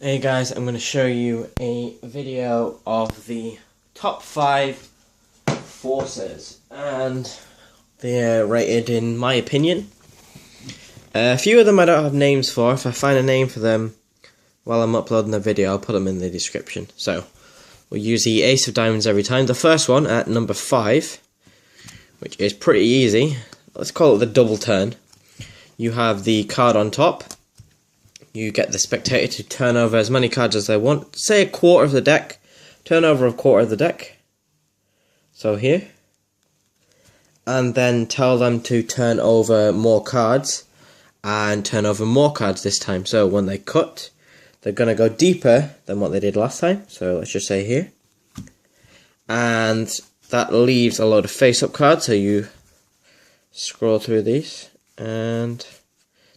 Hey guys, I'm going to show you a video of the top 5 forces, and they're rated in my opinion. A few of them I don't have names for. If I find a name for them while I'm uploading the video, I'll put them in the description. So, we'll use the Ace of Diamonds every time. The first one at number 5, which is pretty easy. Let's call it the double turn. You have the card on top. You get the spectator to turn over as many cards as they want. Say a quarter of the deck. Turn over a quarter of the deck. So here. And then tell them to turn over more cards. And turn over more cards this time. So when they cut, they're going to go deeper than what they did last time. So let's just say here. And that leaves a load of face-up cards. So you scroll through these. And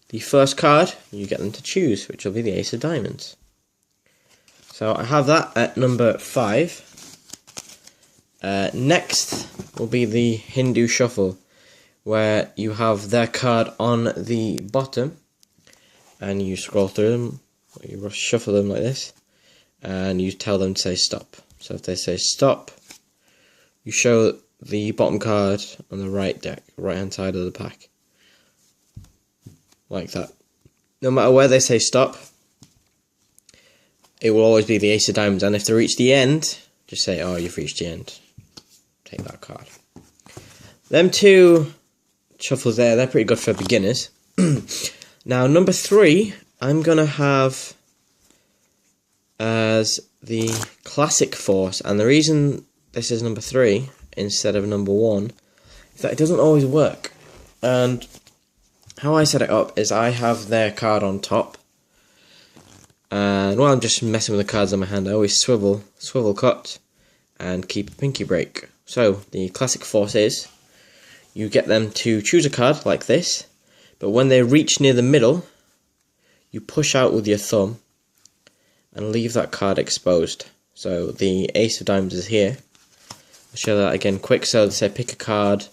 the first card, you get them to choose, which will be the Ace of Diamonds. So I have that at number 5. Next will be the Hindu Shuffle, where you have their card on the bottom, and you scroll through them, or you shuffle them like this, and you tell them to say stop. So if they say stop, you show the bottom card on the right hand side of the pack. Like that. No matter where they say stop, it will always be the Ace of Diamonds, and if they reach the end, just say, oh, you've reached the end. Take that card. Them two shuffles there, they're pretty good for beginners. Now, number 3, I'm going to have as the Classic Force, and the reason this is number 3 instead of number 1 is that it doesn't always work. And how I set it up is I have their card on top, and while I'm just messing with the cards on my hand, I always swivel cut, and keep a pinky break. So the Classic Force is, you get them to choose a card like this, but when they reach near the middle, you push out with your thumb, and leave that card exposed. So the Ace of Diamonds is here. I'll show that again quick. So say pick a card,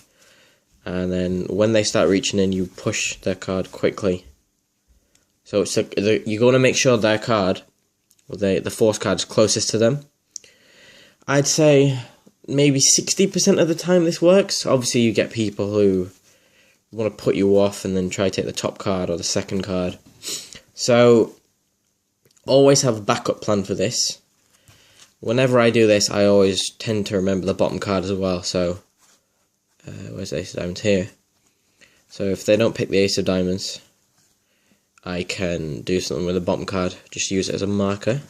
and then when they start reaching in, you push their card quickly. So it's you're going to make sure their card, or the force card, is closest to them. I'd say maybe 60% of the time this works. Obviously you get people who want to put you off and then try to take the top card or the second card. So always have a backup plan for this. Whenever I do this, I always tend to remember the bottom card as well. So where's the Ace of Diamonds? Here. So if they don't pick the Ace of Diamonds, I can do something with the bottom card. Just use it as a marker.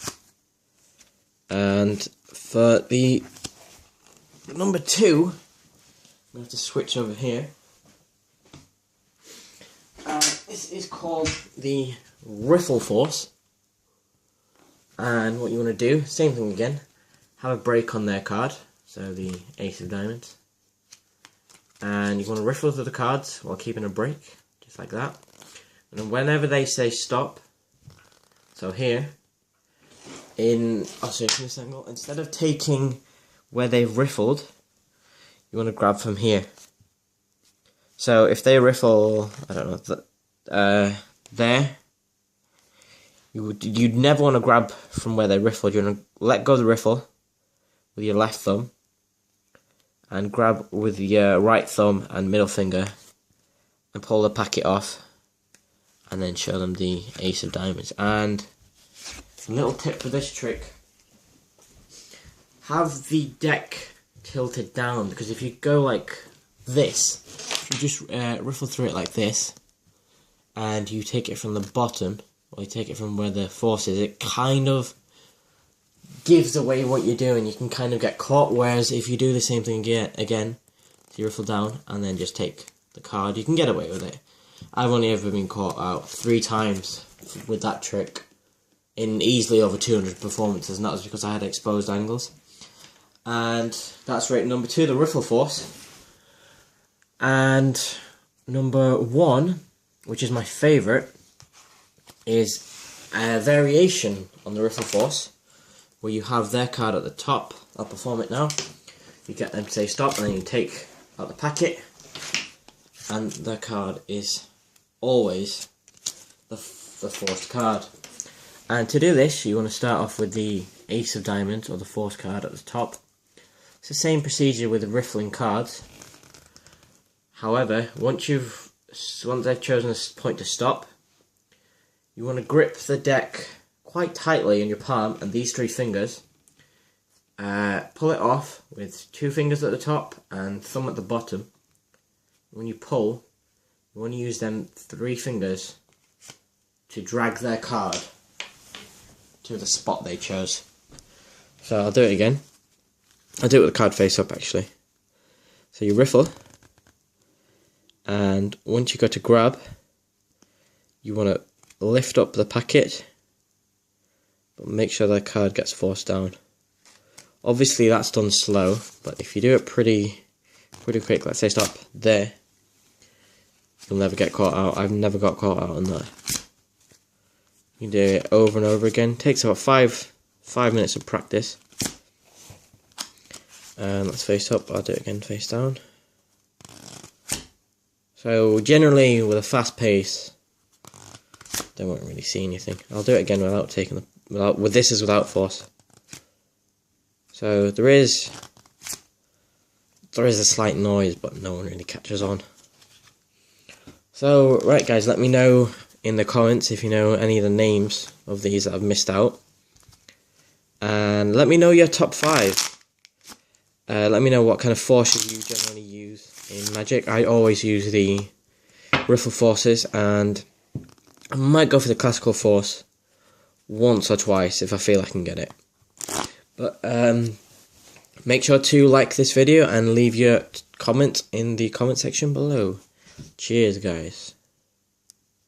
And for the number 2, I'm going to have to switch over here. This is called the Riffle Force. And what you want to do, same thing again, have a break on their card. So the Ace of Diamonds. And you want to riffle through the cards while keeping a break, just like that. And then whenever they say stop, so here, from this angle, instead of taking where they've riffled, you want to grab from here. So if they riffle, I don't know, there, you'd never want to grab from where they riffled. You want to let go of the riffle with your left thumb, and grab with your right thumb and middle finger and pull the packet off, and then show them the Ace of Diamonds. And a little tip for this trick, have the deck tilted down, because if you go like this, you just riffle through it like this, and you take it from the bottom, or you take it from where the force is, it kind of gives away what you're doing. You can kind of get caught, whereas if you do the same thing again, so you riffle down and then just take the card, you can get away with it. I've only ever been caught out 3 times with that trick in easily over 200 performances, and that was because I had exposed angles. And that's rated number 2, the Riffle Force. And number 1, which is my favourite, is a variation on the Riffle Force, where you have their card at the top. I'll perform it now. You get them to say stop, and then you take out the packet, and their card is always the forced card. And to do this, you want to start off with the Ace of Diamonds, or the Force card at the top. It's the same procedure with the riffling cards. However, once they've chosen a point to stop, you want to grip the deck quite tightly in your palm and these 3 fingers. Pull it off with 2 fingers at the top and thumb at the bottom. When you pull, you want to use them 3 fingers to drag their card to the spot they chose. So I'll do it again. I'll do it with the card face up actually. So you riffle, and once you go to grab, you want to lift up the packet, but make sure the card gets forced down. Obviously that's done slow, but if you do it pretty quick, let's say stop there, you'll never get caught out. I've never got caught out on that. You can do it over and over again. It takes about 5 minutes of practice. And let's face up. I'll do it again face down. So generally with a fast pace, they won't really see anything. I'll do it again without taking this is without force. So there is a slight noise, but no one really catches on. So right guys, let me know in the comments if you know any of the names of these that I've missed out, and let me know your top 5. Let me know what kind of forces you generally use in Magic. I always use the Riffle forces, and I might go for the classical force once or twice if I feel I can get it. But make sure to like this video and leave your comment in the comment section below. Cheers guys.